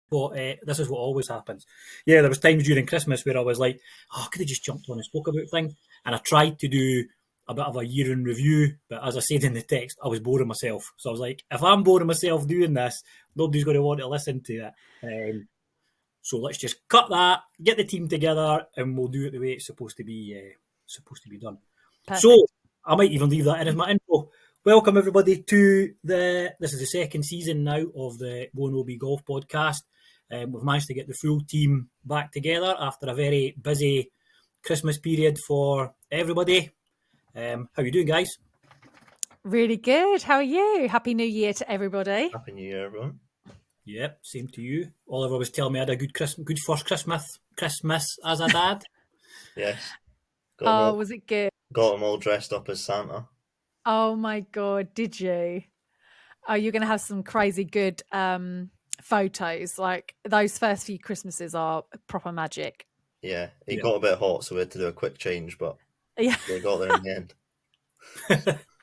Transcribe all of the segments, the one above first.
But this is what always happens. Yeah, there was times during Christmas where I was like, oh, I could have just jumped on and spoke about things. And I tried to do a bit of a year in review, but as I said in the text, I was boring myself. So I was like, if I'm boring myself doing this, nobody's going to want to listen to it. So let's just cut that, get the team together, and we'll do it the way it's supposed to be done. Perfect. So I might even leave that in as my intro. Welcome everybody to this is the second season now of the Go No Be Golf podcast. We've managed to get the full team back together after a very busy Christmas period for everybody. How are you doing, guys? Really good. How are you? Happy New Year to everybody. Happy New Year, everyone. Yep, same to you. Oliver was telling me I had a good first Christmas as a dad. Yes. Was it good? Got them all dressed up as Santa. Oh my God, did you? Oh, you're going to have some crazy good photos. Like those first few Christmases are proper magic. Yeah, it got a bit hot, so we had to do a quick change, but yeah, they got there in the end.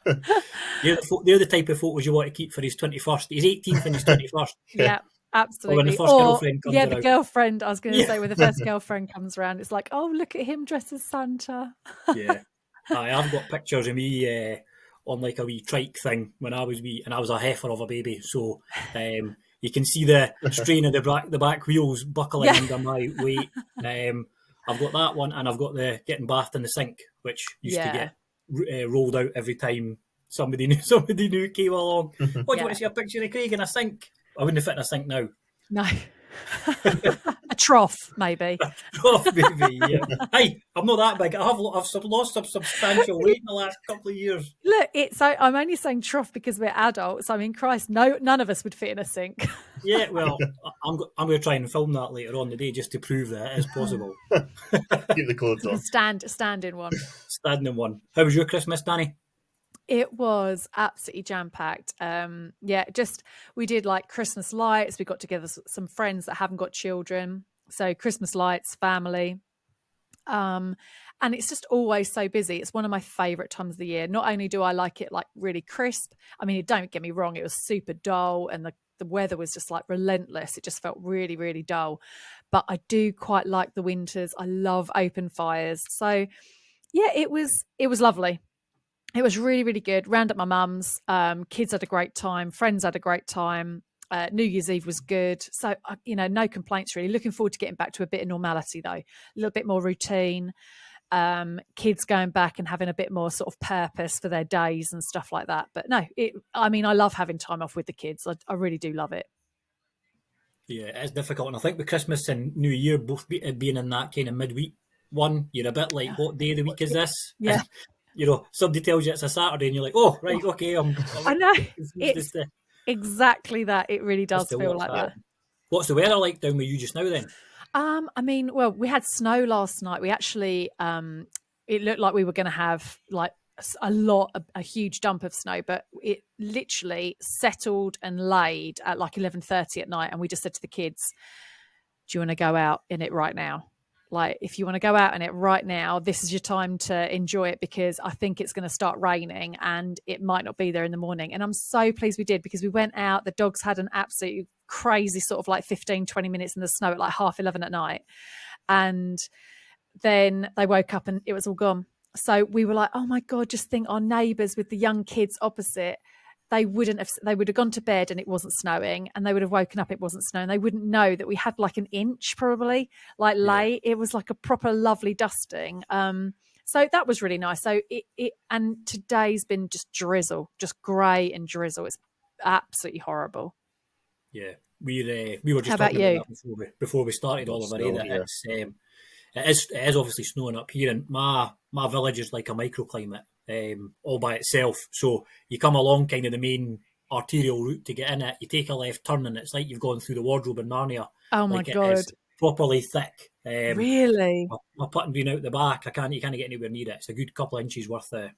They're the type of photos you want to keep for his 21st. He's 18th and his 21st. Yeah, absolutely. Or when the first girlfriend comes around. The girlfriend, I was going to say, when the first girlfriend comes around, it's like, oh, look at him dressed as Santa. Yeah. I've got pictures of me on like a wee trike thing when I was wee, and I was a heifer of a baby. So you can see the strain of the back wheels buckling under my weight. I've got that one, and I've got the getting bathed in the sink, which used to get rolled out every time somebody new came along. Do you want to see a picture of Craig in a sink? I wouldn't fit in a sink now. No. A trough, maybe. A trough, maybe, yeah. Hey, I'm not that big. I've lost some substantial weight in the last couple of years. Look, I'm only saying trough because we're adults. I mean, Christ, none of us would fit in a sink. Yeah, well, I'm going to try and film that later on today just to prove that it is possible. Keep the clothes on. Stand in one. Stand in one. How was your Christmas, Danni? It was absolutely jam-packed. We did like Christmas lights. We got together some friends that haven't got children. So Christmas lights, family. And it's just always so busy. It's one of my favourite times of the year. Not only do I like it like really crisp. I mean, don't get me wrong. It was super dull and the weather was just like relentless. It just felt really, really dull. But I do quite like the winters. I love open fires. So yeah, it was lovely. It was really, really good. Round at my mum's. Kids had a great time. Friends had a great time. New Year's Eve was good. So, no complaints really. Looking forward to getting back to a bit of normality though. A little bit more routine. Kids going back and having a bit more sort of purpose for their days and stuff like that. But no, I love having time off with the kids. I really do love it. Yeah, it's difficult. And I think with Christmas and New Year both being in that kind of midweek one, you're a bit like, what day of the week is this? Yeah. Somebody tells you it's a Saturday and you're like, oh, right, okay. I know. It's exactly that. It really does feel like that. What's the weather like down with you just now then? We had snow last night. We actually, it looked like we were going to have like a huge dump of snow, but it literally settled and laid at like 11:30 at night. And we just said to the kids, do you want to go out in it right now? Like, if you want to go out in it right now, this is your time to enjoy it because I think it's going to start raining and it might not be there in the morning. And I'm so pleased we did because we went out. The dogs had an absolutely crazy sort of like 15, 20 minutes in the snow at like 11:30 at night. And then they woke up and it was all gone. So we were like, oh my God, just think our neighbours with the young kids opposite, they would have gone to bed and it wasn't snowing, and they would have woken up, it wasn't snowing. They wouldn't know that we had like an inch probably late. It was like a proper lovely dusting. So that was really nice. So and today's been just drizzle, just grey and drizzle. It's absolutely horrible. Yeah, we were just talking about that before we started, Oliver. It is obviously snowing up here, and my village is like a microclimate. All by itself. So you come along kind of the main arterial route to get in it, you take a left turn and it's like you've gone through the wardrobe in Narnia. Oh my God. It's properly thick. Really? My putting green out the back, you can't get anywhere near it. It's a good couple of inches worth of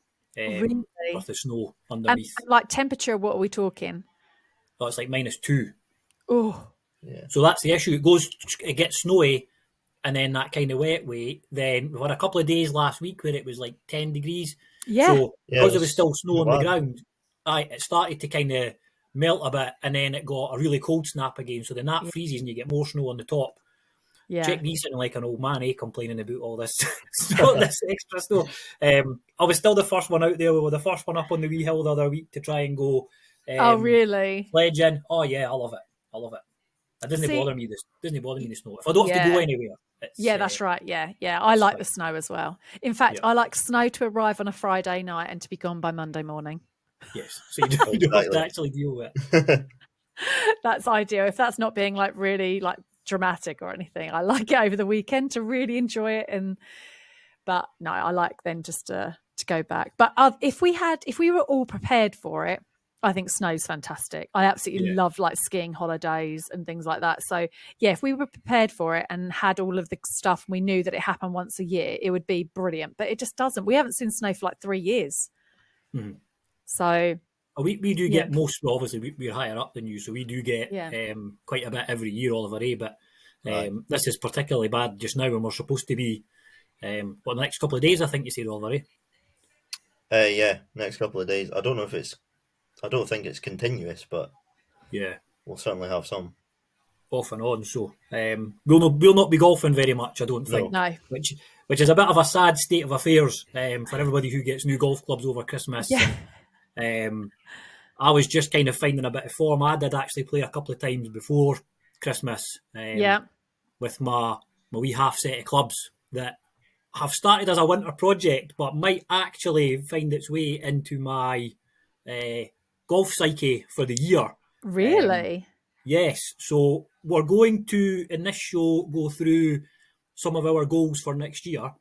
snow underneath. And like temperature, what are we talking? Oh, it's like -2. Oh. Yeah. So that's the issue. It gets snowy and then that kind of wet way. Then we had a couple of days last week where it was like 10 degrees. Yeah. So because there was still snow on the ground, it started to kind of melt a bit, and then it got a really cold snap again. So then that freezes and you get more snow on the top. Yeah. Check me sounding like an old man, complaining about all this, this extra snow. I was still the first one out there. We were the first one up on the wee hill the other week to try and go. Oh, really? Sledging. Oh yeah, I love it. I love it. It doesn't bother me. This doesn't bother me the snow. If I don't have to go anywhere. That's right. Yeah. I like the snow as well. In fact, I like snow to arrive on a Friday night and to be gone by Monday morning. Yes, so you don't have to actually deal with it. That's ideal. If that's not being like really like dramatic or anything, I like it over the weekend to really enjoy it. But no, I like then just to go back. But if we were all prepared for it, I think snow's fantastic. I absolutely love like skiing holidays and things like that. So yeah, if we were prepared for it and had all of the stuff, we knew that it happened once a year, it would be brilliant. But it just doesn't. We haven't seen snow for like 3 years. Mm-hmm. So we do get most. Obviously, we're higher up than you, so we do get quite a bit every year, Oliver. But this is particularly bad just now when we're supposed to be. The next couple of days, I think you said, Oliver. Yeah, next couple of days. I don't think it's continuous, but we'll certainly have some off and on. So we'll not be golfing very much, I don't think. No. Which is a bit of a sad state of affairs for everybody who gets new golf clubs over Christmas. Yeah. I was just kind of finding a bit of form. I did actually play a couple of times before Christmas. With my wee half set of clubs that have started as a winter project, but might actually find its way into my golf psyche for the year. Really? Yes. So we're going to, in this show, go through some of our goals for next year.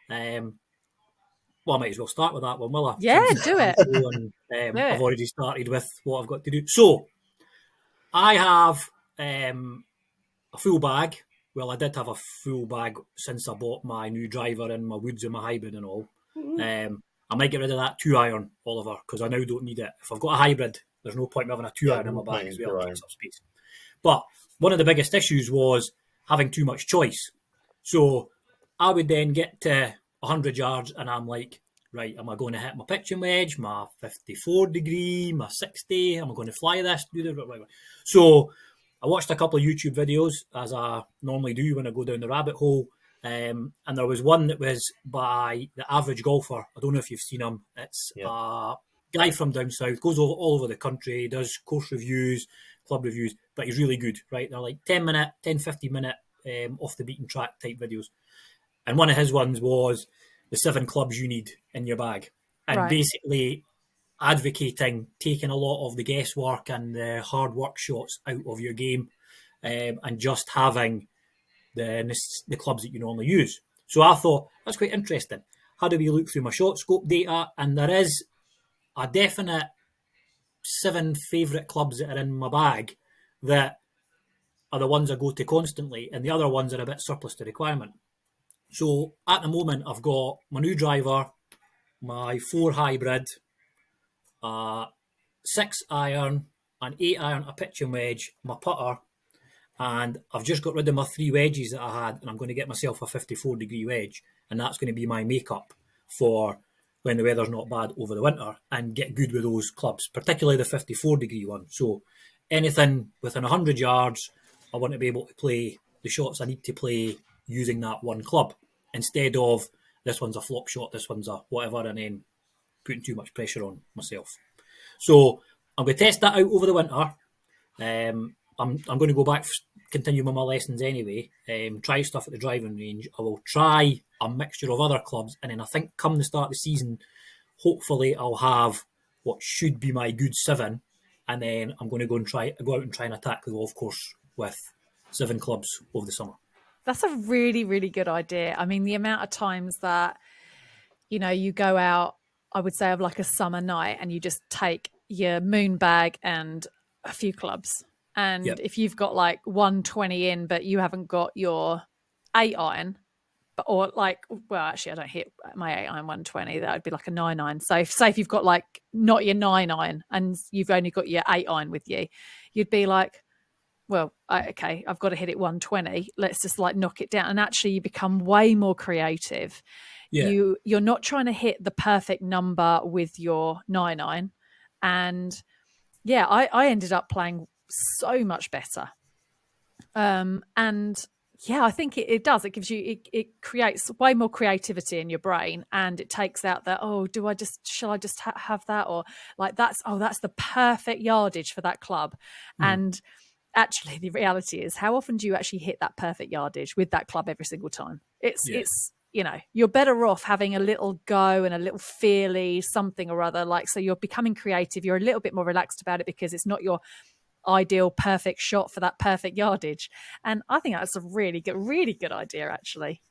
Well, I might as well start with that one, will I? Yeah, do it. And, I've already started with what I've got to do. So I have a full bag. Well, I did have a full bag since I bought my new driver and my woods and my hybrid and all. I might get rid of that 2-iron, Oliver, because I now don't need it. If I've got a hybrid, there's no point in having a 2-iron in my bag as well. It takes up space. But one of the biggest issues was having too much choice. So I would then get to 100 yards and I'm like, right, am I going to hit my pitching wedge, my 54 degree, my 60? Am I going to fly this? Do this? So I watched a couple of YouTube videos, as I normally do when I go down the rabbit hole. And there was one that was by the Average Golfer. I don't know if you've seen him. It's a guy from down south, goes all over the country, does course reviews, club reviews, but he's really good, right? They're like 10, 15 minute off the beaten track type videos. And one of his ones was the 7 clubs you need in your bag. And basically advocating taking a lot of the guesswork and the hard work shots out of your game and just having the clubs that you normally use. So I thought, that's quite interesting. How do we look through my shot scope data? And there is a definite 7 favourite clubs that are in my bag that are the ones I go to constantly, and the other ones are a bit surplus to requirement. So at the moment, I've got my new driver, my 4 hybrid, 6-iron, an 8-iron, a pitching wedge, my putter, and I've just got rid of my 3 wedges that I had, and I'm going to get myself a 54-degree wedge, and that's going to be my makeup for when the weather's not bad over the winter, and get good with those clubs, particularly the 54-degree one. So anything within 100 yards, I want to be able to play the shots I need to play using that one club, instead of this one's a flop shot, this one's a whatever, and then putting too much pressure on myself. So I'm going to test that out over the winter. I'm going to go back, continue with my lessons anyway, try stuff at the driving range. I will try a mixture of other clubs, and then I think come the start of the season, hopefully I'll have what should be my good 7, and then I'm going to go out and try and attack the golf course with 7 clubs over the summer. That's a really, really good idea. I mean, the amount of times that, you go out, I would say, of like a summer night, and you just take your moon bag and a few clubs. And if you've got like 120 in, but you haven't got your 8-iron, or like, well, actually, I don't hit my 8-iron 120. That would be like a 9-iron. So say if you've got like not your 9-iron and you've only got your 8-iron with you, you'd be like, well, okay, I've got to hit it 120. Let's just like knock it down. And actually you become way more creative. Yeah. You're not trying to hit the perfect number with your 9-iron. And yeah, I ended up playing so much better. And yeah, I think it does. It gives you, it creates way more creativity in your brain, and it takes out that, oh, shall I just have that? Or like, that's the perfect yardage for that club. And actually the reality is, how often do you actually hit that perfect yardage with that club every single time? It's, you're better off having a little go and a little feely something or other. Like, so you're becoming creative. You're a little bit more relaxed about it because it's not your ideal perfect shot for that perfect yardage. And I think that's a really good idea, actually.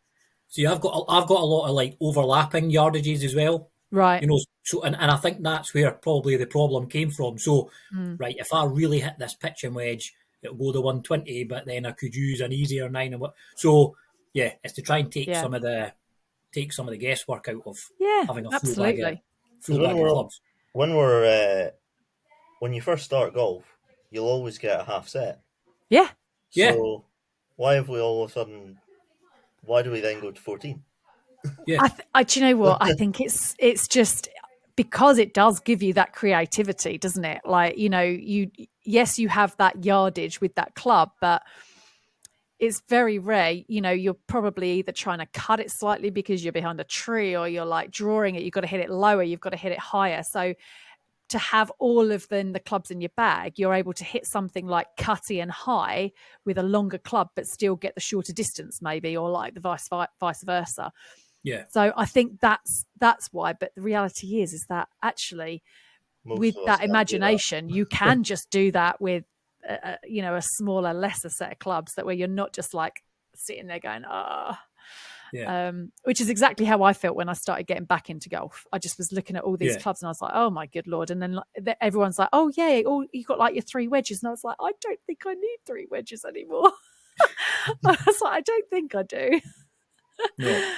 See, I've got a lot of like overlapping yardages as well, right? So and I think that's where probably the problem came from. So, right, if I really hit this pitching wedge, it'll go to 120, but then I could use an easier 9 and what. So yeah, it's to try and take some of the guesswork out of having a full bag of clubs. When you first start golf, you'll always get a half set. Yeah. So why have we all of a sudden? Why do we then go to 14? Yeah. Do you know what? I think it's just because it does give you that creativity, doesn't it? Like, you have that yardage with that club, but it's very rare. You're probably either trying to cut it slightly because you're behind a tree, or you're like drawing it. You've got to hit it lower. You've got to hit it higher. So to have all of the clubs in your bag, you're able to hit something like cutty and high with a longer club, but still get the shorter distance, maybe, or like the vice versa. Yeah. So I think that's why. But the reality is that actually, with that imagination, you can just do that with a smaller, lesser set of clubs, that where you're not just like sitting there going, which is exactly how I felt when I started getting back into golf. I just was looking at all these clubs and I was like, oh my good Lord. And then everyone's like, oh yeah, you got like your 3 wedges. And I was like, I don't think I need 3 wedges anymore. I was like, I don't think I do. No.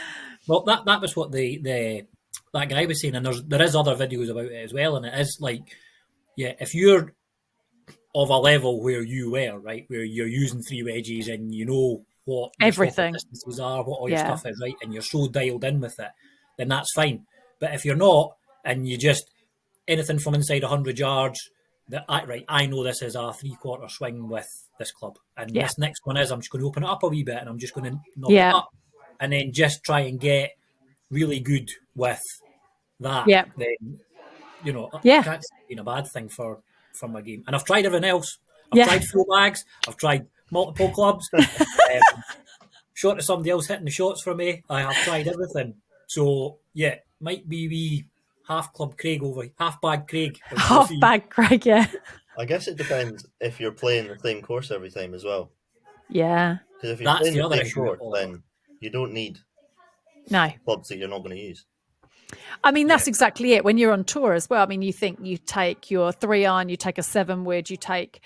Well, that was what that guy was saying, and there is other videos about it as well, and it is like, if you're of a level where you were, right, where you're using 3 wedges and you know what your everything distances are, what all your stuff is, right, and you're so dialed in with it, then that's fine. But if you're not, and you just anything from inside 100 yards, I know this is a 3/4 swing with this club, and this next one is, I'm just going to open it up a wee bit, and I'm just going to knock it up, and then just try and get really good with that. Then I can't see it being a bad thing for my game. And I've tried everything else. I've tried full bags. I've tried multiple clubs. Shot to somebody else hitting the shots for me. I have tried everything. So might be wee half bag Craig. Half bag Craig, I guess it depends if you're playing the same course every time as well. Yeah. Because if you're playing the same course, then you don't need clubs that you're not going to use. I mean, that's exactly it. When you're on tour as well, I mean, you think you take your 3-iron, you take a 7 wood, you take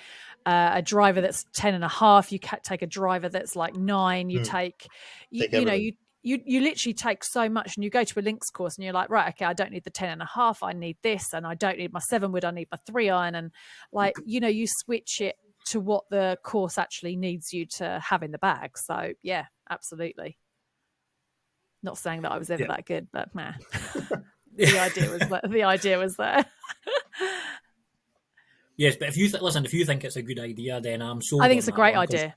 a driver that's 10.5, you take a driver that's like 9, you take you literally take so much, and you go to a links course and you're like, right, okay, I don't need the 10.5, I need this, and I don't need my 7 wood, I need my 3-iron, and like, you switch it to what the course actually needs you to have in the bag. So yeah, absolutely. Not saying that I was ever that good, but nah. the idea was there. Yes, but if you think it's a good idea, then I'm sold. I think it's a great idea.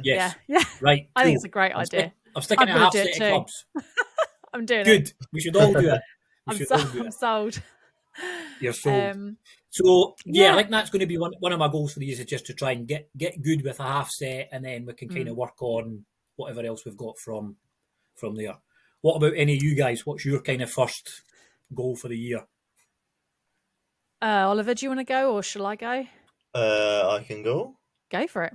Yes, yeah. Right. I think it's a great idea. I'm sticking to half set of clubs. I'm doing good. it. We should all do it. I'm sold. You're sold. So I think that's going to be one of my goals for these, is just to try and get good with a half set, and then we can kind of work on whatever else we've got from there. What about any of you guys? What's your kind of first goal for the year? Oliver, do you want to go, or shall I go? I can go. Go for it.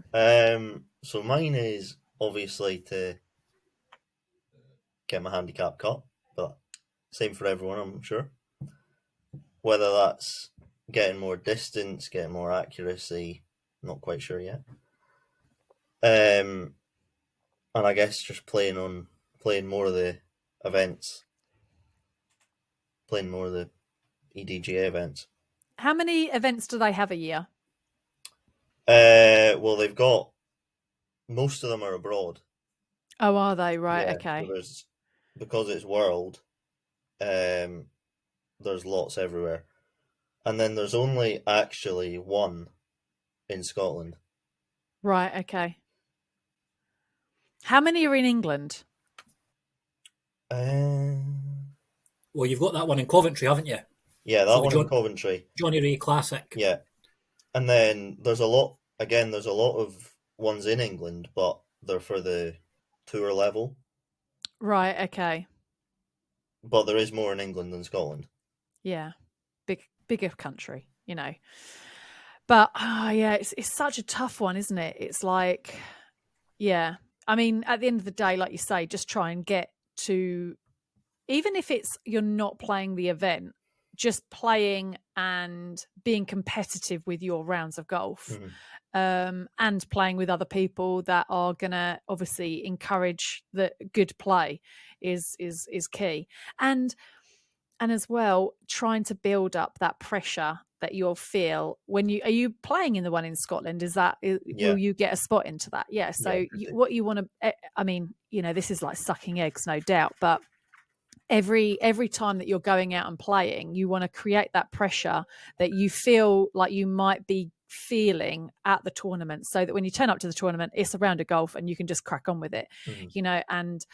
So mine is obviously to get my handicap cut, but same for everyone, I'm sure. Whether that's getting more distance, getting more accuracy, not quite sure yet. And I guess just playing more of the events, playing more of the EDGA events. How many events do they have a year? Well, they've got, most of them are abroad. Oh, are they? Right, okay. So because it's world, there's lots everywhere. And then there's only actually one in Scotland. Right, okay. How many are in England? Well, you've got that one in Coventry, haven't you? Yeah, that So one in Coventry. Johnny Ray Classic. Yeah. And then there's a lot of ones in England, but they're for the tour level. Right, okay. But there is more in England than Scotland. Yeah. Bigger country, you know. But yeah, it's such a tough one, isn't it? It's like, yeah. I mean, at the end of the day, like you say, just try and get to, even if it's you're not playing the event, just playing and being competitive with your rounds of golf, and playing with other people that are gonna obviously encourage the good play is key. And as well, trying to build up that pressure that you'll feel when are you playing in the one in Scotland? Will you get a spot into that? Yeah. So what you want to, I mean, you know, this is like sucking eggs, no doubt, but every time that you're going out and playing, you want to create that pressure that you feel like you might be feeling at the tournament, so that when you turn up to the tournament, it's a round of golf and you can just crack on with it, you know, and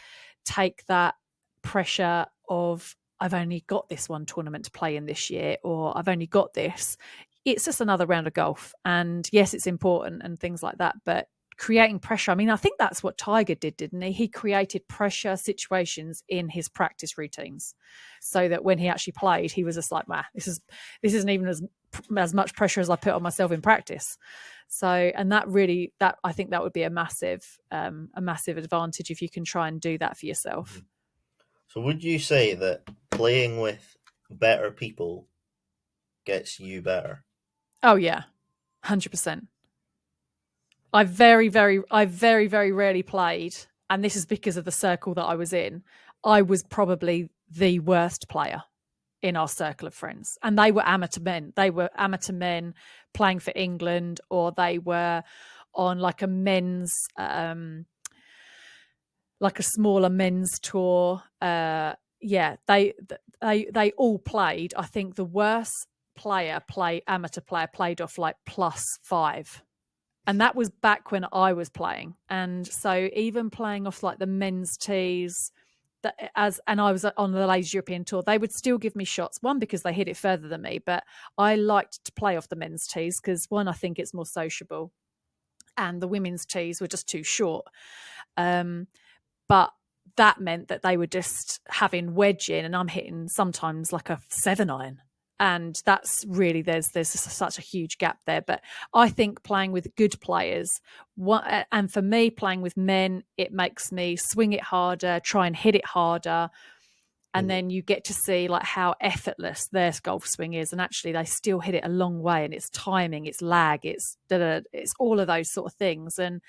take that pressure of, I've only got this one tournament to play in this year, or I've only got this. It's just another round of golf. And yes, it's important and things like that, but creating pressure. I mean, I think that's what Tiger did, didn't he? He created pressure situations in his practice routines, so that when he actually played, he was just like, "Wow, this isn't even as much pressure as I put on myself in practice." So, and that I think that would be a massive advantage if you can try and do that for yourself. So would you say that playing with better people gets you better? Oh yeah, 100%. I very, very rarely played, and this is because of the circle that I was in. I was probably the worst player in our circle of friends, and they were amateur men. They were amateur men playing for England, or they were on like a men's, like a smaller men's tour. Yeah, they all played. I think the worst amateur player played off like +5. And that was back when I was playing. And so even playing off like the men's tees, and I was on the Ladies European Tour, they would still give me shots. One, because they hit it further than me, but I liked to play off the men's tees because, one, I think it's more sociable, and the women's tees were just too short. But that meant that they were just having wedge in, and I'm hitting sometimes like a 7-iron. And that's really, there's such a huge gap there. But I think playing with good players, and for me, playing with men, it makes me swing it harder, try and hit it harder. And then you get to see like how effortless their golf swing is. And actually they still hit it a long way, and it's timing, it's lag, it's all of those sort of things. And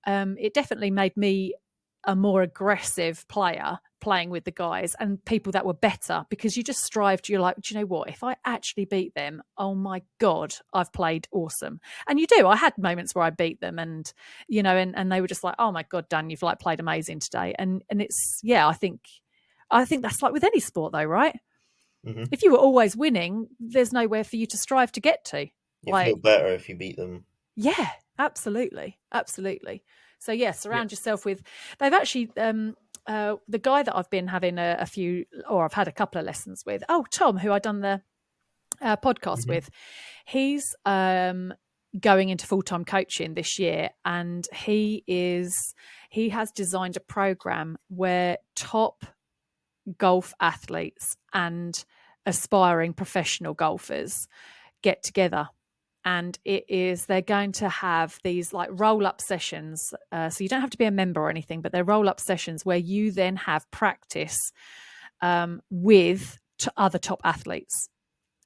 it definitely made me a more aggressive player playing with the guys and people that were better, because you just strive to, you're like, do you know what, if I actually beat them, oh my God, I've played awesome. And you do. I had moments where I beat them, and you know, and they were just like, oh my God, Dan, you've like played amazing today. And it's, yeah, I think that's like with any sport though, right? If you were always winning, there's nowhere for you to strive to get to. You feel better if you beat them. Yeah, absolutely. So yeah, surround yourself with, they've actually, the guy that I've been having I've had a couple of lessons with, Tom, who I've done the podcast with, he's going into full-time coaching this year, and he has designed a program where top golf athletes and aspiring professional golfers get together. And they're going to have these like roll-up sessions. So you don't have to be a member or anything, but they're roll-up sessions where you then have practice with other top athletes.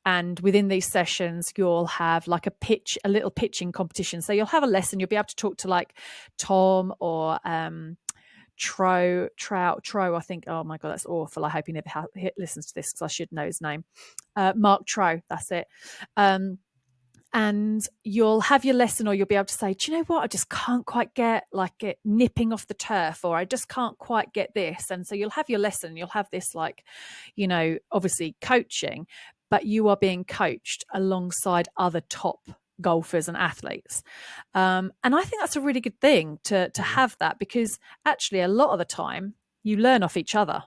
And within these sessions, you'll have like a little pitching competition. So you'll have a lesson. You'll be able to talk to like Tom or Tro, I think. Oh my God, that's awful. I hope he never listens to this because I should know his name. Mark Tro, that's it. And you'll have your lesson, or you'll be able to say, do you know what, I just can't quite get like it nipping off the turf, or I just can't quite get this. And so you'll have your lesson, you'll have this like, you know, obviously coaching, but you are being coached alongside other top golfers and athletes. And I think that's a really good thing to have that, because actually a lot of the time you learn off each other.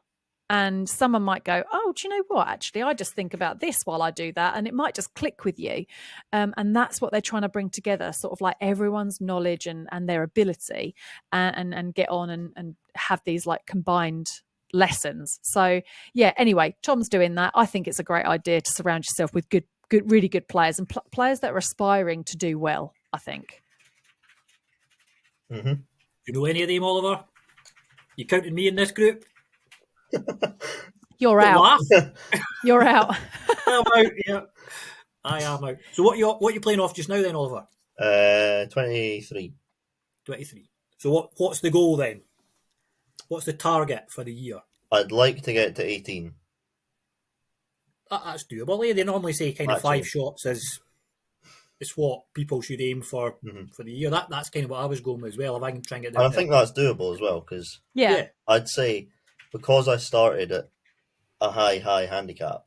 And someone might go, oh, do you know what? Actually, I just think about this while I do that. And it might just click with you. And that's what they're trying to bring together, sort of like everyone's knowledge and their ability, and get on and have these like combined lessons. So yeah, anyway, Tom's doing that. I think it's a great idea to surround yourself with really good players, and players that are aspiring to do well, I think. Mm-hmm. You know any of them, Oliver? You counting me in this group? You're out. You're out. I'm out. Yeah, I am out. So what you playing off just now then, Oliver? 23. 23. So what's the goal then? What's the target for the year? I'd like to get to 18. That's doable. They normally say kind of 5 shots is what people should aim for for the year. That's kind of what I was going with as well. If I can try and get down. And I think that's doable as well, because yeah, I'd say because I started at a high handicap,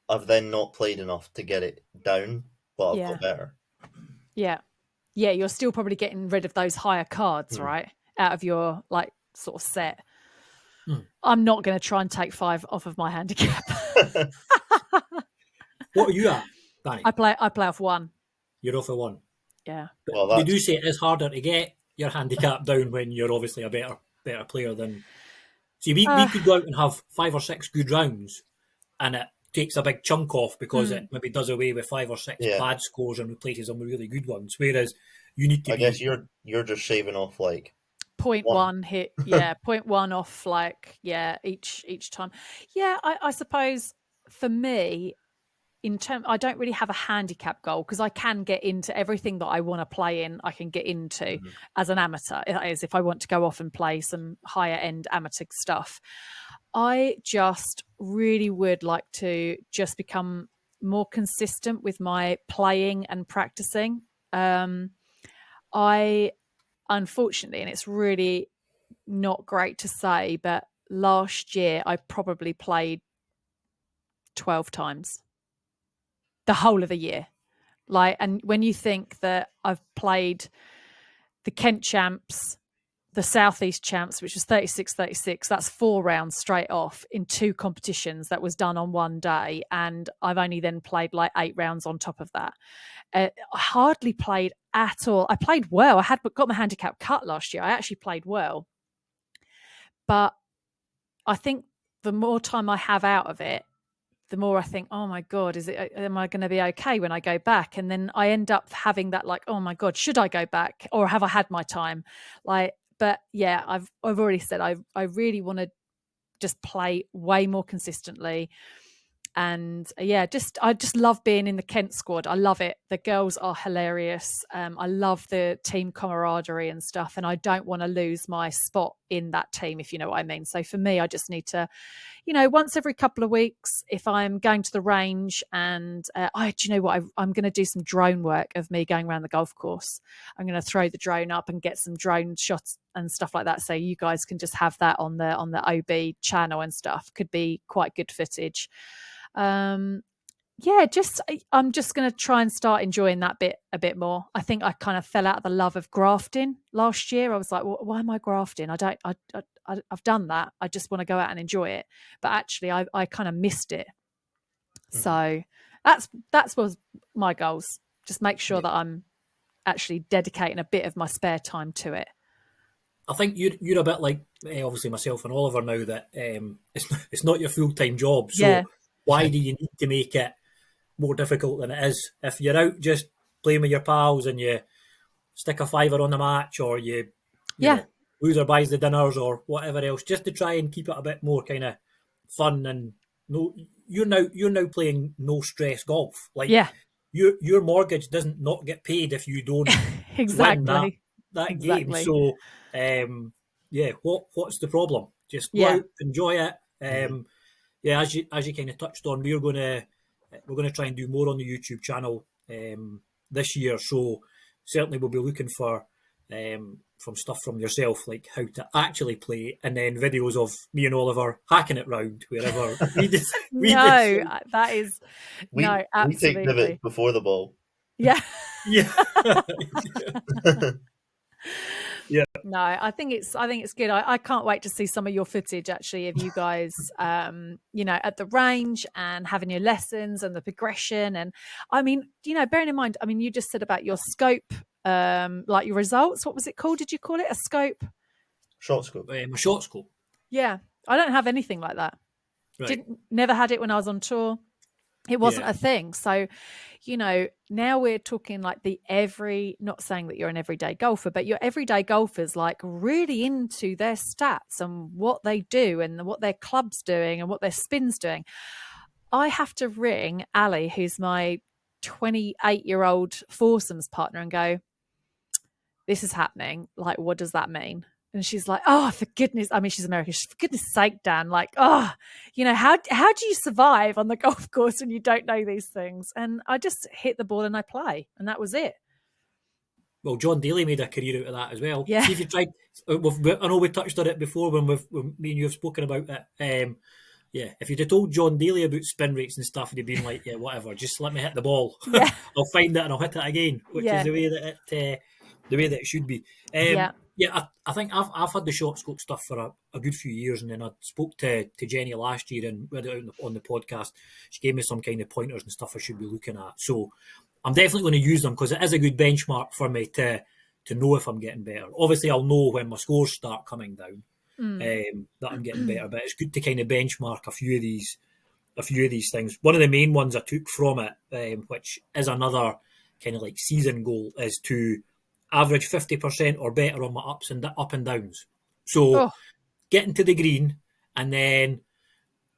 I've then not played enough to get it down, but I've got better. Yeah. You're still probably getting rid of those higher cards, right, out of your like sort of set. I'm not going to try and take 5 off of my handicap. What are you at, Danny? I play off 1. You're off a 1. Yeah. But they do say it is harder to get your handicap down when you're obviously a better player than. See, we could go out and have 5 or 6 good rounds, and it takes a big chunk off because it maybe does away with 5 or 6 bad scores and replaces them with really good ones. Whereas you need to. I guess you're just shaving off like 0.1 hit, 0.1 off, like each time. I suppose for me, I don't really have a handicap goal, because I can get into everything that I want to play in. I can get into as an amateur, as if I want to go off and play some higher end amateur stuff. I just really would like to just become more consistent with my playing and practicing. I unfortunately, and it's really not great to say, but last year I probably played 12 times. The whole of the year. And when you think that I've played the Kent champs, the Southeast champs, which was 36-36, that's 4 rounds straight off in 2 competitions that was done on one day. And I've only then played like 8 rounds on top of that. I hardly played at all. I played well. I got my handicap cut last year. I actually played well. But I think the more time I have out of it, the more I think, oh my God, am I going to be okay when I go back? And then I end up having that like, oh my God, should I go back, or have I had my time? But yeah, I've already said I really want to just play way more consistently. And I just love being in the Kent squad. I love it. The girls are hilarious. I love the team camaraderie and stuff. And I don't want to lose my spot in that team, if you know what I mean. So for me, I just need to, once every couple of weeks, if I'm going to the range and do you know what? I'm going to do some drone work of me going around the golf course. I'm going to throw the drone up and get some drone shots and stuff like that. So you guys can just have that on the OB channel and stuff. Could be quite good footage. I'm just going to try and start enjoying that bit a bit more. I think I kind of fell out of the love of grafting last year. I was like, well, why am I grafting? I've done that. I just want to go out and enjoy it. But actually I kind of missed it. So that's was my goals. Just make sure that I'm actually dedicating a bit of my spare time to it. I think you're a bit like obviously myself and Oliver now, that it's not your full-time job. So why do you need to make it more difficult than it is? If you're out just playing with your pals and you stick a $5 on the match, or you know, loser buys the dinners or whatever else, just to try and keep it a bit more kind of fun, and you're now playing no stress golf. Like your mortgage doesn't not get paid if you don't win that game. So what's the problem? Just go out, enjoy it. As you kind of touched on, we're going to try and do more on the YouTube channel this year. So certainly we'll be looking for from stuff from yourself, like how to actually play, and then videos of me and Oliver hacking it round wherever we that is We take absolutely pivots before the ball. Yeah. Yeah. Yeah. No, I think it's good. I can't wait to see some of your footage actually of you guys at the range and having your lessons and the progression. And I mean, bearing in mind, I mean, you just said about your scope, like your results. What was it called? Did you call it a scope? Short scope. A short scope. Yeah. I don't have anything like that. Right. Never had it when I was on tour. It wasn't a thing. So, now we're talking like not saying that you're an everyday golfer, but your everyday golfers like really into their stats and what they do and what their club's doing and what their spin's doing. I have to ring Ali, who's my 28-year-old foursomes partner, and go, this is happening. Like, what does that mean? And she's like, oh, for goodness, I mean, she's American. For goodness sake, Dan, like, how do you survive on the golf course when you don't know these things? And I just hit the ball and I play. And that was it. Well, John Daly made a career out of that as well. Yeah. See if you tried, I know we touched on it before when me and you have spoken about it. If you'd have told John Daly about spin rates and stuff, he'd have been like, yeah, whatever, just let me hit the ball. Yeah. I'll find it and I'll hit it again, which is the way that it should be. I think I've had the short scope stuff for a good few years, and then I spoke to Jenny last year and read it out on the podcast. She gave me some kind of pointers and stuff I should be looking at. So I'm definitely going to use them because it is a good benchmark for me to know if I'm getting better. Obviously, I'll know when my scores start coming down that I'm getting better, but it's good to kind of benchmark a few of these things. One of the main ones I took from it, which is another kind of like season goal, is to average 50% or better on my up and downs. So getting to the green and then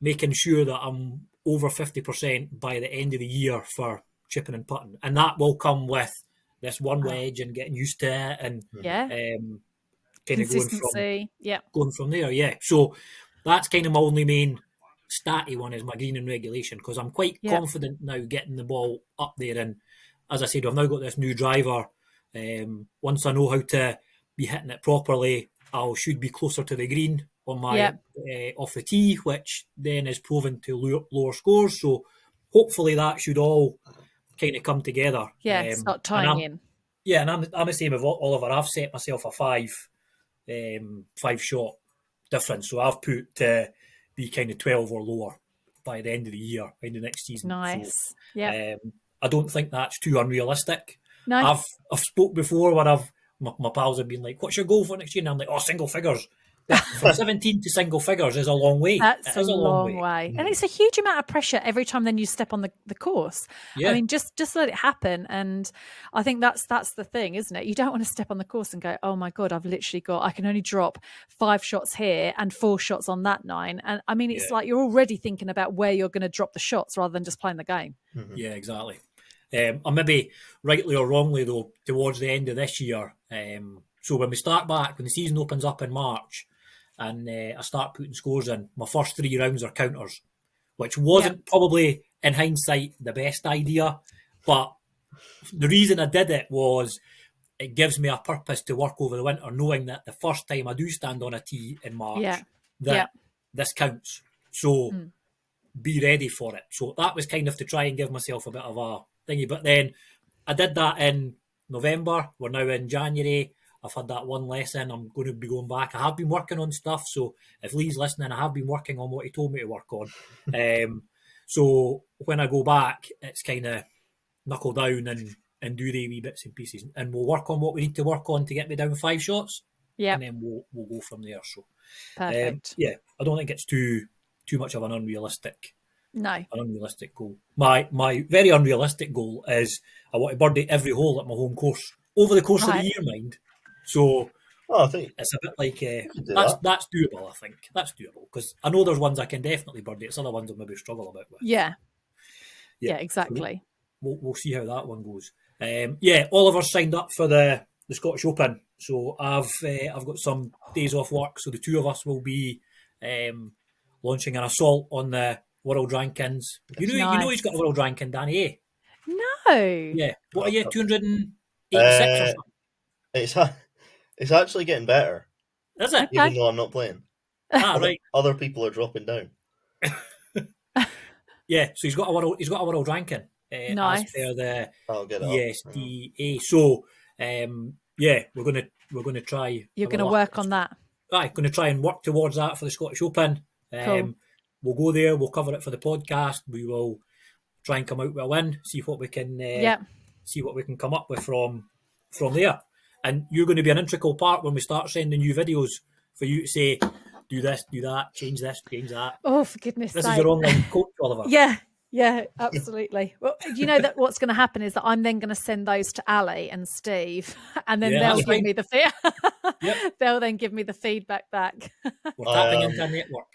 making sure that I'm over 50% by the end of the year for chipping and putting. And that will come with this one wedge and getting used to it and kind of going from there. Yeah. So that's kind of my only main statty one is my green and regulation, because I'm quite confident now getting the ball up there. And as I said, I've now got this new driver. Once I know how to be hitting it properly, I should be closer to the green on my off the tee, which then is proven to lower scores. So hopefully that should all kind of come together. Yeah, start tying in. Yeah, and I'm the same with Oliver. I've set myself a five shot difference, so I've put to be kind of 12 or lower by the end of the year, in the next season. Nice. So, I don't think that's too unrealistic. No. I've spoke before when my pals have been like, what's your goal for next year? And I'm like, single figures. From 17 to single figures is a long way. That's a long way. And it's a huge amount of pressure every time then you step on the course. Yeah. I mean, just let it happen. And I think that's the thing, isn't it? You don't want to step on the course and go, oh my God, I can only drop 5 shots here and 4 shots on that 9. And I mean, it's like you're already thinking about where you're going to drop the shots rather than just playing the game. Mm-hmm. Yeah, exactly. Or maybe rightly or wrongly though, towards the end of this year. So when we start back, when the season opens up in March, and I start putting scores in, my first 3 rounds are counters, which wasn't probably, in hindsight, the best idea. But the reason I did it was it gives me a purpose to work over the winter, knowing that the first time I do stand on a tee in March, this counts. So be ready for it. So that was kind of to try and give myself a bit of a thingy. But then I did that in November. We're now in January. I've had that one lesson. I'm going to be going back. I have been working on stuff. So if Lee's listening, I have been working on what he told me to work on. So when I go back, it's kind of knuckle down and do the wee bits and pieces. And we'll work on what we need to work on to get me down 5 shots. Yeah. And then we'll go from there. So perfect. I don't think it's too much of an unrealistic goal. My very unrealistic goal is I want to birdie every hole at my home course over the course of the year, mind. So I think it's a bit like that's doable. I think that's doable because I know there's ones I can definitely birdie. It's other ones I'll maybe struggle a bit with. Yeah, exactly. So we'll see how that one goes. Oliver's signed up for the Scottish Open, so I've got some days off work, so the 2 of us will be launching an assault on the world rankings. You know he's got a world ranking, Danny, eh? No. Yeah. What are you, 286 or something? It's actually getting better, Is it? even though I'm not playing. Right. Other people are dropping down. Yeah, so he's got a world ranking as Nice. per the I'll get it up. ESDA. So yeah, we're gonna try. You're going to work on that. Right, going to try and work towards that for the Scottish Open. Cool. We'll go there. We'll cover it for the podcast. We will try and come out with a win. See what we can. See what we can come up with from there. And you're going to be an integral part when we start sending you videos for you to say, do this, do that, change this, change that. Oh, for goodness This sake. is your online coach, Oliver. Yeah, absolutely. Well, you know that what's going to happen is that I'm then going to send those to Ali and Steve, and then they'll give me the they'll then give me the feedback back. We're tapping into a network.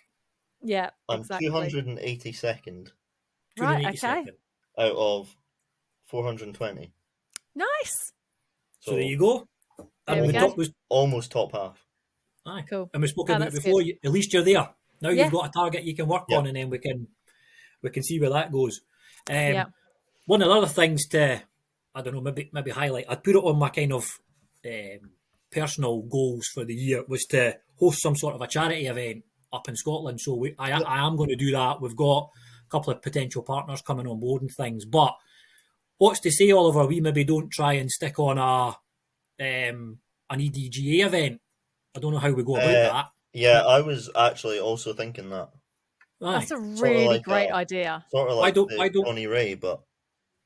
Yeah, I'm exactly. 282nd. Right, okay. Out of 420. Nice. So there you go. And the top was almost top half. Aye. Cool. And we spoke about it before. At least you're there. Now you've got a target you can work on, and then we can see where that goes. One of the other things to, I don't know, maybe highlight, I'd put it on my kind of personal goals for the year, was to host some sort of a charity event up in Scotland. So I am going to do that. We've got a couple of potential partners coming on board and things. But what's to say, Oliver, we maybe don't try and stick on an EDGA event? I don't know how we go about that. Yeah, I was actually also thinking that. That's a really great idea. Sort of like Tony Ray, but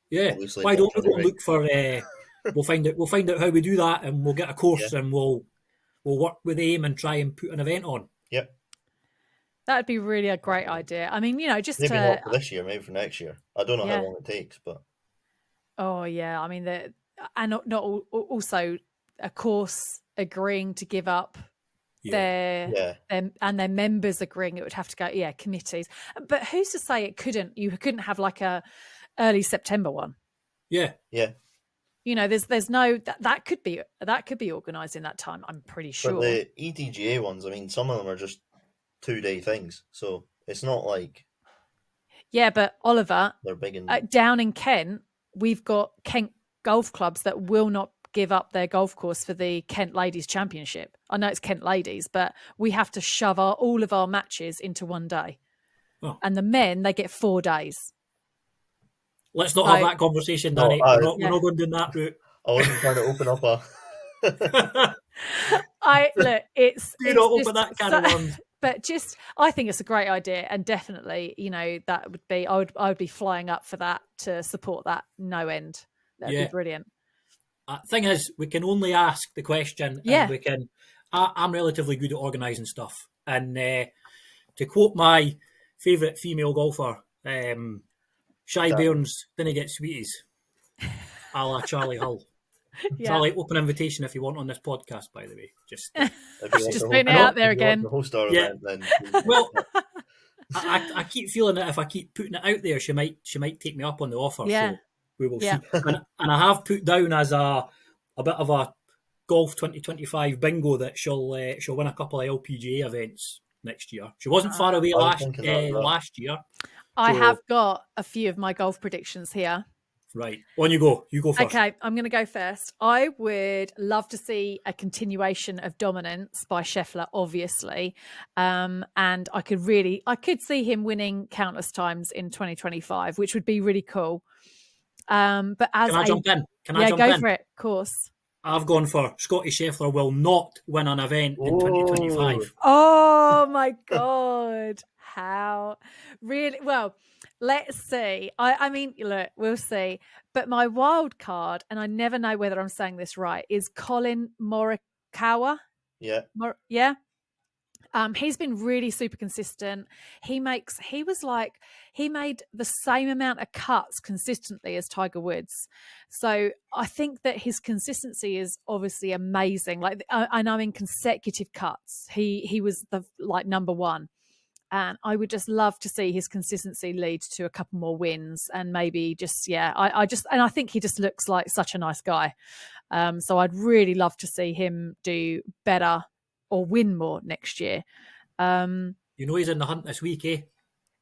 why don't we go and look for? We'll find out how we do that, and we'll get a course, and we'll work with AIM and try and put an event on. Yep, that'd be really a great idea. I mean, just maybe not for this year, maybe for next year. I don't know how long it takes, but oh yeah, I mean not also a course agreeing to give up their members agreeing it would have to go committees, but who's to say you couldn't have like a early September one? Yeah there's no that could be organized in that time, I'm pretty sure. But the EDGA ones, I mean, some of them are just 2-day things, so it's not like but Oliver, they're big down in Kent, we've got Kent golf clubs that will not give up their golf course for the Kent Ladies Championship. I know it's Kent Ladies, but we have to shove all of our matches into one day. Oh. And the men, they get 4 days. Let's not have that conversation, Danny. We're not going down that route. I wasn't trying to open up a... open that can of worms. But I think it's a great idea, and definitely, that would be, I would be flying up for that to support that no end. That'd be brilliant. Thing is, we can only ask the question, and we can. I'm relatively good at organising stuff, and to quote my favourite female golfer, Shy Bairns didn't get sweeties, a la Charlie Hull. Charlie, open invitation if you want on this podcast, by the way. Just putting it out there again. The host event, then. Well, I keep feeling that if I keep putting it out there, she might take me up on the offer. Yeah. So we will see. And I have put down as a bit of a golf 2025 bingo that she'll win a couple of LPGA events next year. She wasn't far away last year. I have got a few of my golf predictions here. Right. On you go. You go first. Okay, I'm going to go first. I would love to see a continuation of dominance by Scheffler, obviously. And I could see him winning countless times in 2025, which would be really cool. But as Can I jump in? Go for it, of course. I've gone for Scotty Scheffler will not win an event in 2025. Oh my God. How? Really? Well, let's see. I mean, look, we'll see. But my wild card, and I never know whether I'm saying this right, is Colin Morikawa. Yeah. He's been really super consistent. He made the same amount of cuts consistently as Tiger Woods. So I think that his consistency is obviously amazing. Like, I know in consecutive cuts, he was the number one. And I would just love to see his consistency lead to a couple more wins, and maybe I think he just looks like such a nice guy. So I'd really love to see him do better or win more next year. He's in the hunt this week, eh?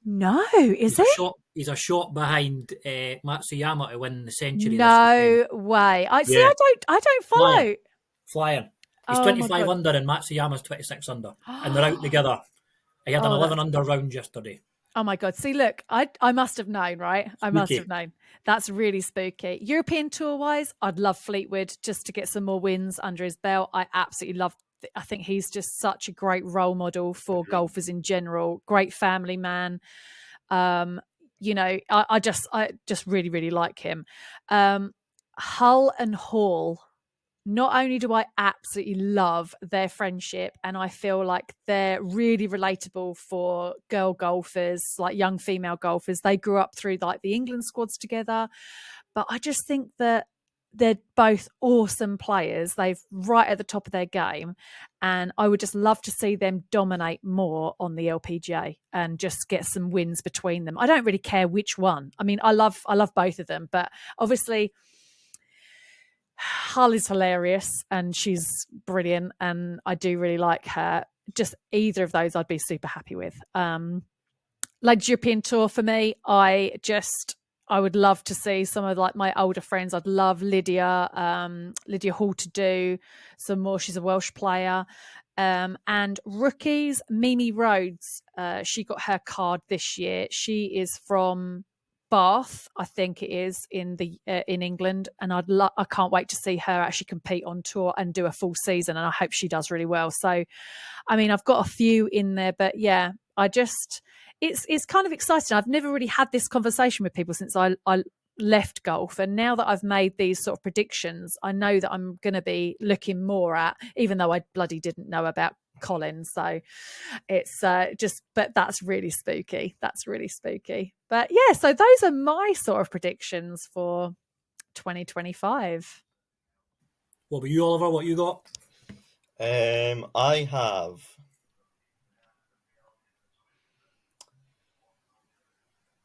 No, is he? He's a shot behind Matsuyama to win the Century. No way. I don't follow. Flying. He's Oh, my 25 God. under and Matsuyama's 26 under. And they're out together. He had an Oh, 11 that's under round yesterday. Oh my God. See, look, I must have known, right? I must have known. That's really spooky. European tour wise, I'd love Fleetwood just to get some more wins under his belt. I absolutely love I think he's just such a great role model for golfers in general. Great family man. You know, I just really, really like him. Hull and Hall. Not only do I absolutely love their friendship, and I feel like they're really relatable for girl golfers, like young female golfers. They grew up through like the England squads together, but I just think that they're both awesome players. They've right at the top of their game, and I would just love to see them dominate more on the LPGA and just get some wins between them. I don't really care which one. I mean, I love both of them, but obviously Hull is hilarious and she's brilliant, and I do really like her. Just either of those I'd be super happy with. Ladies European Tour for me, I would love to see some of like my older friends. I'd love Lydia Hall to do some more. She's a Welsh player. And rookies, Mimi Rhodes, she got her card this year. She is from Bath, I think it is, in England, and I can't wait to see her actually compete on tour and do a full season, and I hope she does really well. So, I mean, I've got a few in there, but yeah, it's kind of exciting. I've never really had this conversation with people since I left golf, and now that I've made these sort of predictions, I know that I'm going to be looking more at, even though I bloody didn't know about Colin. So it's but that's really spooky. But yeah, so those are my sort of predictions for 2025. What about you, Oliver? What you got? I have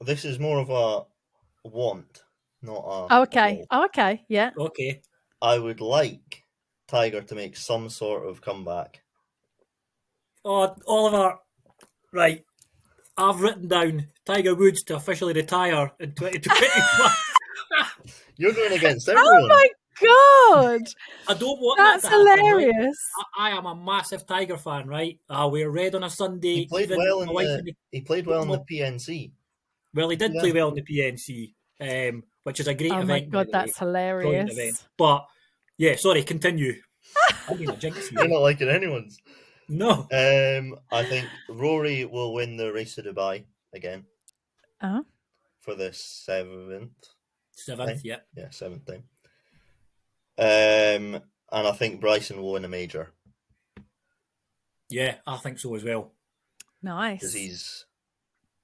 this is more of a want, not a Okay. goal. Okay. Yeah. Okay. I would like Tiger to make some sort of comeback. Oh, Oliver, right. I've written down Tiger Woods to officially retire in 2021. You're going against everyone. Oh my God. I don't want That's that to happen, hilarious. right? I am a massive Tiger fan, right? I wear red on a Sunday. He played well in the PNC. Well, he did play well in the PNC, which is a great event. Oh my God, that's hilarious. Event. But yeah, sorry, continue. I'm being a jinx here. You're not liking anyone's. No. I think Rory will win the Race to Dubai again. For the seventh. Yeah. Yeah, seventh time. And I think Bryson will win a major. Yeah, I think so as well. Nice. Because he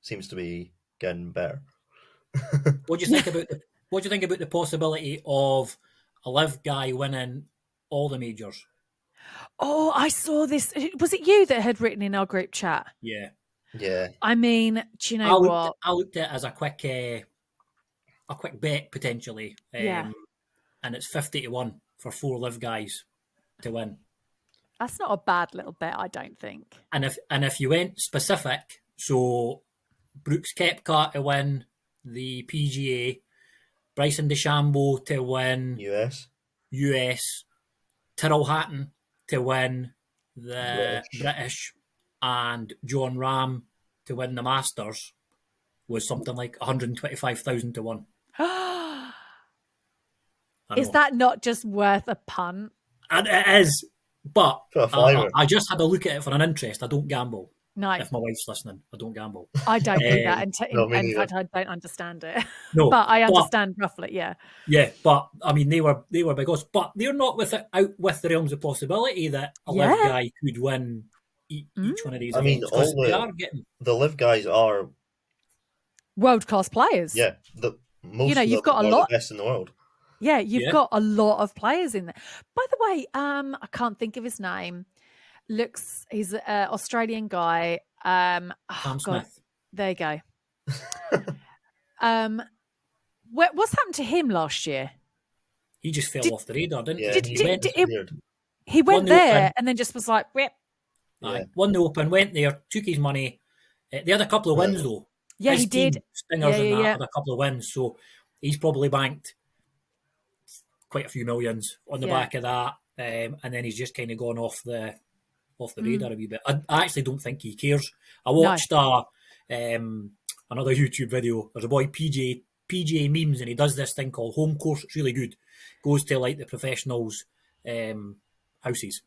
seems to be getting better. What do you think about the possibility of a live guy winning all the majors? Oh, I saw this. Was it you that had written in our group chat? Yeah. Yeah. I mean, do you know what? I looked at it as a quick bet potentially. Yeah. And it's 50-1 for 4 live guys to win. That's not a bad little bet, I don't think. And if you went specific, so Brooks Koepka to win the PGA, Bryson DeChambeau to win US, Tyrrell Hatton to win the British, and John Ram to win the Masters was something like 125,000 to 1. Is that not just worth a punt? And it is, but I just had a look at it for an interest. I don't gamble. No. If my wife's listening, I don't gamble. I don't do that. In fact, I don't understand it. No, but I understand roughly, yeah. Yeah, but I mean, they were big odds, but they're not out with the realms of possibility that a live guy could win each one of these. I mean, the live guys are world class players. Yeah, you've got a lot of the best in the world. Yeah, you've got a lot of players in there. By the way, I can't think of his name. He's an Australian guy. Cam Smith. There you go. What's happened to him last year? He just fell off the radar, didn't he? He went there and then just was like, whip. Won the Open, went there, took his money. They had a couple of wins though. Yeah, he did. Stingers and that had a couple of wins, so he's probably banked quite a few millions on the back of that. and then he's just kind of gone off the radar a wee bit. I actually don't think he cares. I watched another YouTube video. There's a boy PGA memes, and he does this thing called home course. It's really good. Goes to like the professionals' houses,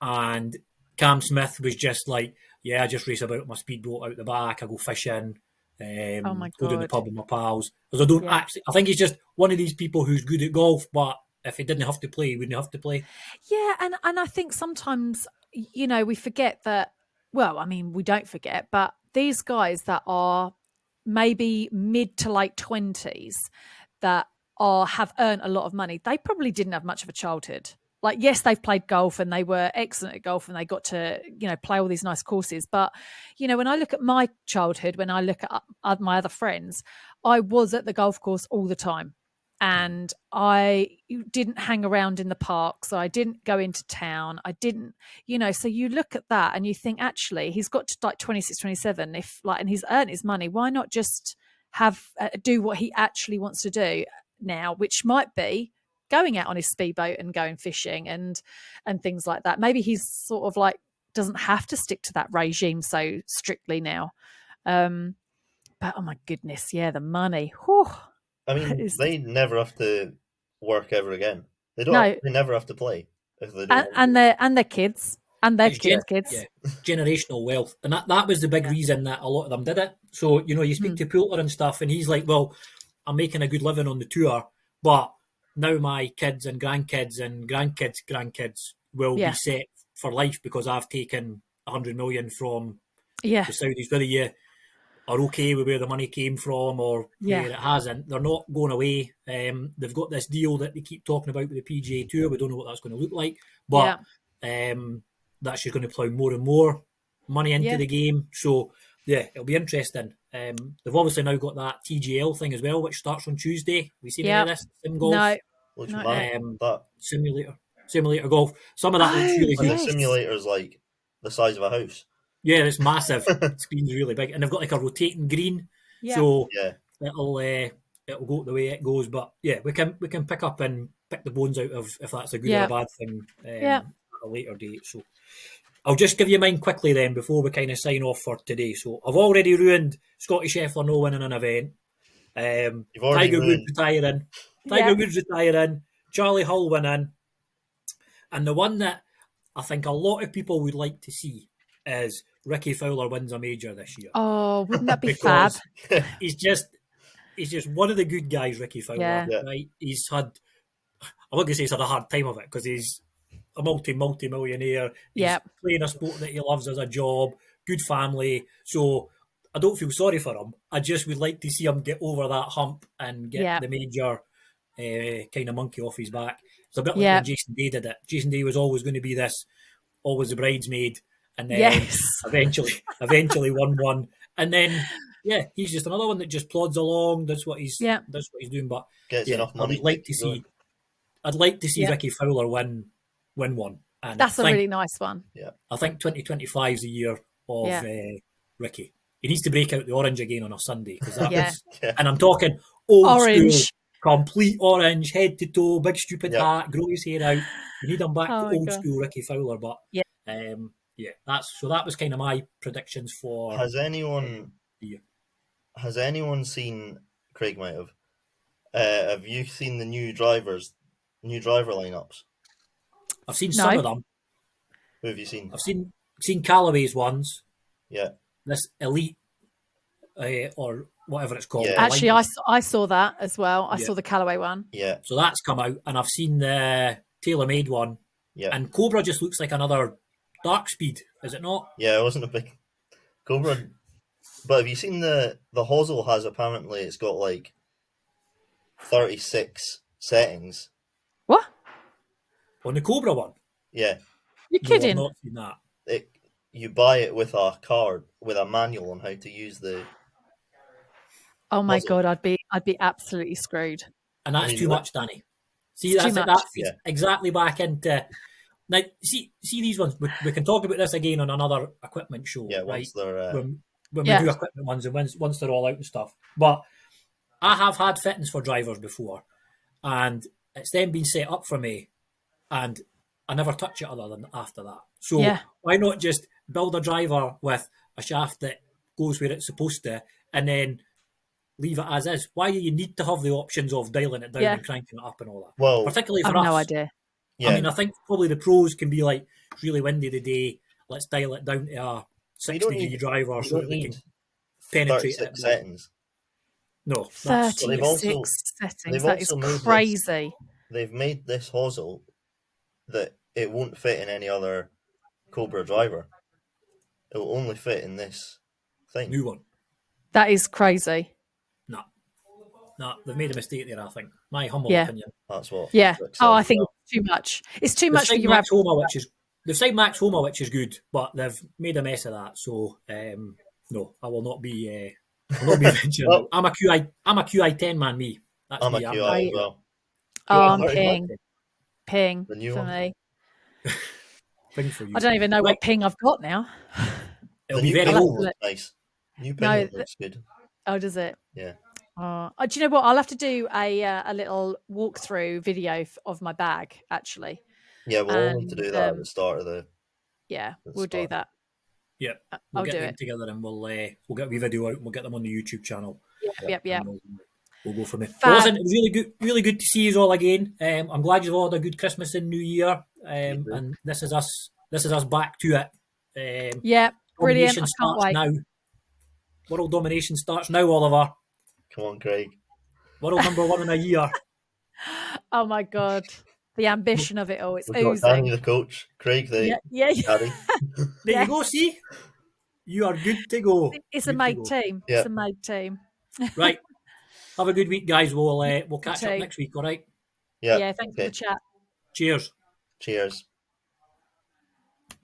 and Cam Smith was just like, "Yeah, I just race about my speedboat out the back. I go fishing. Oh my go to the God. pub with my pals." Because I don't Yeah. actually. I think he's just one of these people who's good at golf, but if he didn't have to play, he wouldn't have to play. Yeah, and I think sometimes, you know, we forget that. Well, I mean, we don't forget, but these guys that are maybe mid to late 20s that have earned a lot of money, they probably didn't have much of a childhood. Like, yes, they've played golf and they were excellent at golf and they got to, you know, play all these nice courses. But, you know, when I look at my childhood, when I look at my other friends, I was at the golf course all the time. And I didn't hang around in the parks. I didn't go into town. I didn't, you know, so you look at that and you think, actually, he's got to like 26, 27, if like, and he's earned his money. Why not just do what he actually wants to do now, which might be going out on his speedboat and going fishing and things like that. Maybe he's sort of like doesn't have to stick to that regime so strictly now. But oh my goodness, yeah, the money. Whew. I mean, they never have to work ever again. They don't. No. They never have to play if they don't. And their kids and their kids' kids. Yeah, generational wealth, and that was the big reason that a lot of them did it. So you know, you speak to Poulter and stuff, and he's like, "Well, I'm making a good living on the tour, but now my kids and grandkids will be set for life because I've taken 100 million from the Saudis. Whether you are okay with where the money came from or where it hasn't, they're not going away. They've got this deal that they keep talking about with the PGA Tour. We don't know what that's going to look like, but that's just going to plough more and more money into the game. So, yeah, it'll be interesting. They've obviously now got that TGL thing as well, which starts on Tuesday. Have you seen any of this? Sim golf? No. Simulator golf. Some of that looks really good. The simulator's like the size of a house. Yeah, it's massive. The screen's really big, and they've got like a rotating green, so it'll go the way it goes. But yeah, we can pick up and pick the bones out of if that's a good or a bad thing at a later date. So I'll just give you mine quickly then before we kind of sign off for today. So I've already ruined Scotty Scheffler no winning an event. Tiger Woods retiring. Tiger Woods retiring. Charlie Hull winning. And the one that I think a lot of people would like to see is Ricky Fowler wins a major this year. Oh, wouldn't that be fab? He's just one of the good guys, Ricky Fowler. Right? He's had, I'm not going to say he's had a hard time of it because he's a multi-millionaire. He's playing a sport that he loves as a job, good family. So I don't feel sorry for him. I just would like to see him get over that hump and get the major kind of monkey off his back. It's a bit like when Jason Day did it. Jason Day was always going to be this, always the bridesmaid, and then eventually won one. And then he's just another one that just plods along. That's what he's doing. But gets enough money. I'd like to see Ricky Fowler win one. And that's a really nice one. Yeah, I think 2025 is the year of Ricky. He needs to break out the orange again on a Sunday because that was, and I'm talking orange school, complete orange, head to toe, big stupid hat, grow his hair out. We need him back to old school Ricky Fowler. But that was kind of my predictions for. Has anyone seen? Craig might have. Have you seen the new driver lineups? I've seen some of them. Who have you seen? I've seen Callaway's ones. Yeah. This elite or whatever it's called. Yeah. Actually, I saw that as well. I saw the Callaway one. Yeah. So that's come out, and I've seen the TaylorMade one. Yeah. And Cobra just looks like another Dark Speed, is it not? Yeah, it wasn't a big Cobra. But have you seen the hosel has apparently it's got like 36 settings. What? On the Cobra one? Yeah. You're kidding? I've not seen that. You buy it with a card with a manual on how to use the. Oh my God, I'd be absolutely screwed. And that's too much, Danny. See, that feeds exactly back into. Now, see these ones. We can talk about this again on another equipment show. Yeah, right? once they're when we do equipment ones and once they're all out and stuff. But I have had fittings for drivers before, and it's then been set up for me, and I never touch it other than after that. So Yeah. why not just build a driver with a shaft that goes where it's supposed to, and then leave it as is? Why do you need to have the options of dialing it down Yeah. and cranking it up and all that? Well, Particularly I've for us. no idea. yeah, I mean, I think probably the pros can be like, it's really windy today, let's dial it down to a you don't 60-degree need driver you so don't that we need can penetrate 36 it. settings. No, that's But they've also 36 settings. they've That is also made this- crazy. they've made this hosel that it won't fit in any other Cobra driver. It will only fit in this thing. new one. That is crazy. Nah, they've made a mistake there, I think. My humble Yeah. opinion. That's what. Yeah. Rick Oh, said I as think well. it's too much. It's too They've much for signed your Max average. Homa, they've signed Max Homa, which is good, but they've made a mess of that. So no, I will not be. I will not be venturing. Well- I'm a QI10 man. Me. That's I'm a me. QI as well. Oh, I'm Sorry. ping The new for one. me. Thing for you. I don't even know Right. what ping I've got now. It'll The be new very pinion old. looks nice. New No, pinion looks good. Oh, does it? Yeah. Do you know what? I'll have to do a little walkthrough video of my bag, actually. Yeah, we'll all need to do that at And, the start of the. Yeah, That's we'll do fine. that. Yeah, we'll I'll get do them it. together and we'll get a wee video out and we'll get them on the YouTube channel. Yep. And we'll go from there. Fab. Well, listen, it was really good to see you all again. I'm glad you've all had a good Christmas and New Year. And this is us back to it. Yeah, brilliant. Domination I can't starts wait. now. World domination starts now, Oliver. Come on, Craig. World number 1 in a year. Oh my God. The ambition of it all. It's We've got oozing. Danny the coach, Craig the Yeah. caddy. There Yeah. you go, see? You are good to go. It's a Good to made go. team. Yeah. It's a made team. Right. Have a good week, guys. We'll catch up too. next week, all right? Yeah. Yeah, thanks for the chat. Cheers. Cheers.